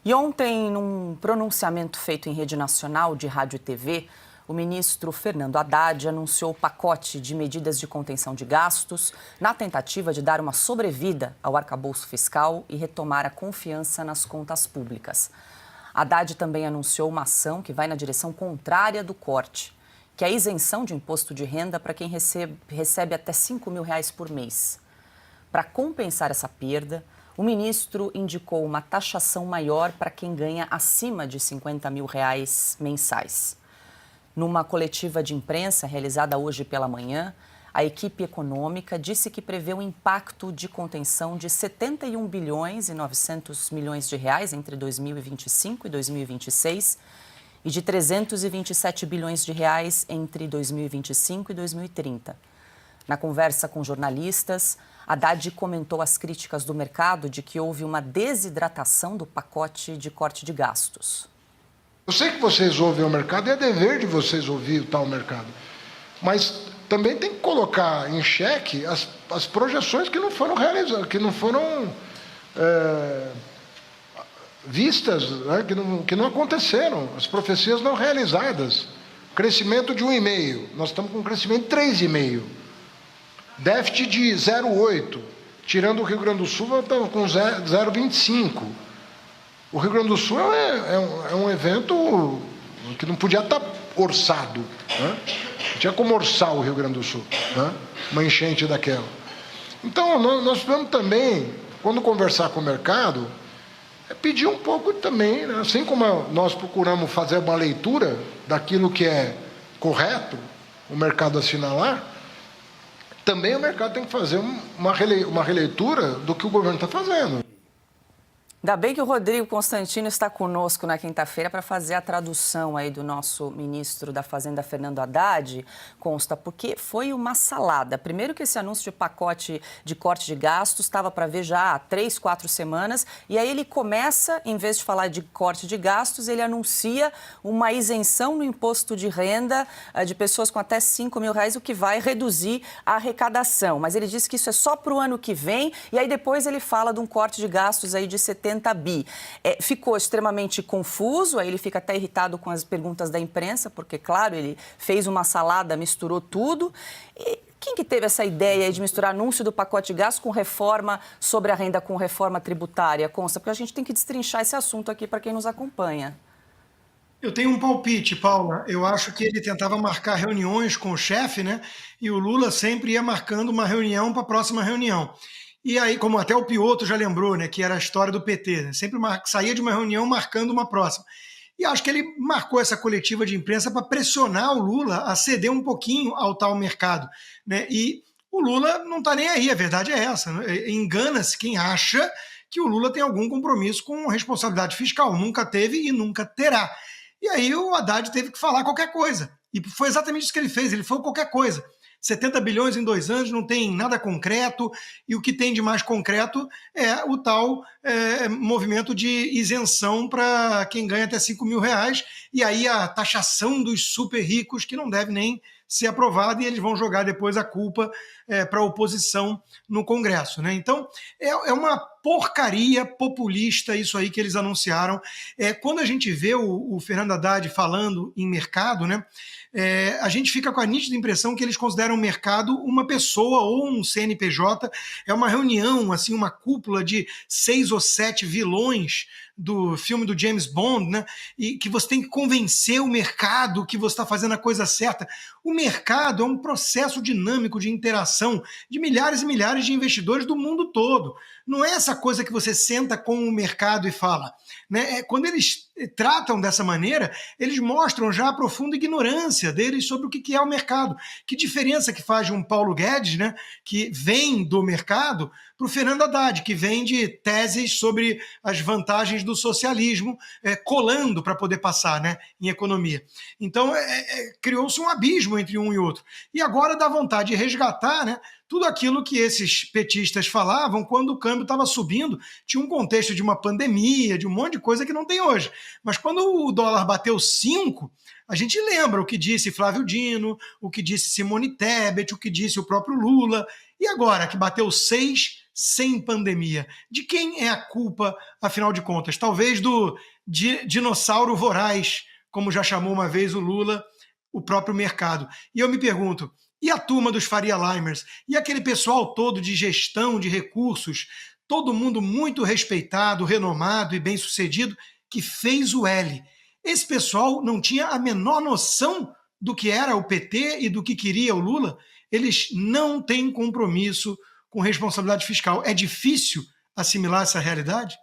E ontem, num pronunciamento feito em rede nacional de rádio e TV, o ministro Fernando Haddad anunciou o pacote de medidas de contenção de gastos na tentativa de dar uma sobrevida ao arcabouço fiscal e retomar a confiança nas contas públicas. Haddad também anunciou uma ação que vai na direção contrária do corte, que é a isenção de imposto de renda para quem recebe até R$5 mil por mês. Para compensar essa perda, o ministro indicou uma taxação maior para quem ganha acima de R$50 mil mensais. Numa coletiva de imprensa realizada hoje pela manhã, a equipe econômica disse que prevê um impacto de contenção de 71 bilhões e 900 milhões de reais entre 2025 e 2026 e de 327 bilhões de reais entre 2025 e 2030. Na conversa com jornalistas, Haddad comentou as críticas do mercado de que houve uma desidratação do pacote de corte de gastos. Eu sei que vocês ouvem o mercado e é dever de vocês ouvir o tal mercado, mas também tem que colocar em xeque as projeções que não foram realizadas, que não foram vistas, né, que não aconteceram, as profecias não realizadas. Crescimento de 1,5%, nós estamos com um crescimento de 3,5%. Déficit de 0,8%, tirando o Rio Grande do Sul, estamos com 0,25%. O Rio Grande do Sul é um evento que não podia estar orçado, né? Não tinha como orçar o Rio Grande do Sul, né? Uma enchente daquela. Então, nós precisamos também, quando conversar com o mercado, pedir um pouco também, né? Assim como nós procuramos fazer uma leitura daquilo que é correto, o mercado assinalar, também o mercado tem que fazer uma releitura do que o governo está fazendo. Ainda bem que o Rodrigo Constantino está conosco na quinta-feira para fazer a tradução aí do nosso ministro da Fazenda, Fernando Haddad, consta, porque foi uma salada. Primeiro que esse anúncio de pacote de corte de gastos estava para ver já há 3, 4 semanas, e aí ele começa, em vez de falar de corte de gastos, ele anuncia uma isenção no imposto de renda de pessoas com até R$5 mil, o que vai reduzir a arrecadação. Mas ele disse que isso é só para o ano que vem, e aí depois ele fala de um corte de gastos aí de 70 bi. Ficou extremamente confuso, aí ele fica até irritado com as perguntas da imprensa, porque, claro, ele fez uma salada, misturou tudo. E quem que teve essa ideia de misturar anúncio do pacote de gastos com reforma sobre a renda, com reforma tributária, Consta? Porque a gente tem que destrinchar esse assunto aqui para quem nos acompanha. Eu tenho um palpite, Paula. Eu acho que ele tentava marcar reuniões com o chefe, né? E o Lula sempre ia marcando uma reunião para a próxima reunião. E aí, como até o Piotr já lembrou, né, que era a história do PT, né, sempre saía de uma reunião marcando uma próxima. E acho que ele marcou essa coletiva de imprensa para pressionar o Lula a ceder um pouquinho ao tal mercado, né? E o Lula não está nem aí, a verdade é essa, né? Engana-se quem acha que o Lula tem algum compromisso com responsabilidade fiscal. Nunca teve e nunca terá. E aí o Haddad teve que falar qualquer coisa. E foi exatamente isso que ele fez, ele falou qualquer coisa. 70 bilhões em 2 anos, não tem nada concreto, e o que tem de mais concreto é o tal movimento de isenção para quem ganha até R$5 mil, e aí a taxação dos super ricos, que não deve nem ser aprovada, e eles vão jogar depois a culpa para a oposição no Congresso, né? Então, é uma porcaria populista isso aí que eles anunciaram. Quando a gente vê o Fernando Haddad falando em mercado, né, a gente fica com a nítida impressão que eles consideram o mercado uma pessoa ou um CNPJ. É uma reunião, assim, uma cúpula de 6 ou 7 vilões do filme do James Bond, né? E que você tem que convencer o mercado que você está fazendo a coisa certa. O mercado é um processo dinâmico de interação de milhares e milhares de investidores do mundo todo. Não é essa coisa que você senta com o mercado e fala, né? Quando eles tratam dessa maneira, eles mostram já a profunda ignorância deles sobre o que é o mercado. Que diferença que faz de um Paulo Guedes, né, que vem do mercado, para o Fernando Haddad, que vem de teses sobre as vantagens do socialismo, colando para poder passar, né, em economia. Então, criou-se um abismo entre um e outro. E agora dá vontade de resgatar, né, tudo aquilo que esses petistas falavam quando o câmbio estava subindo. Tinha um contexto de uma pandemia, de um monte de coisa que não tem hoje. Mas quando o dólar bateu 5, a gente lembra o que disse Flávio Dino, o que disse Simone Tebet, o que disse o próprio Lula. E agora que bateu 6, sem pandemia. De quem é a culpa, afinal de contas? Talvez do dinossauro voraz, como já chamou uma vez o Lula, o próprio mercado. E eu me pergunto, e a turma dos Faria Limers? E aquele pessoal todo de gestão de recursos, todo mundo muito respeitado, renomado e bem-sucedido, que fez o L? Esse pessoal não tinha a menor noção do que era o PT e do que queria o Lula? Eles não têm compromisso com responsabilidade fiscal. É difícil assimilar essa realidade?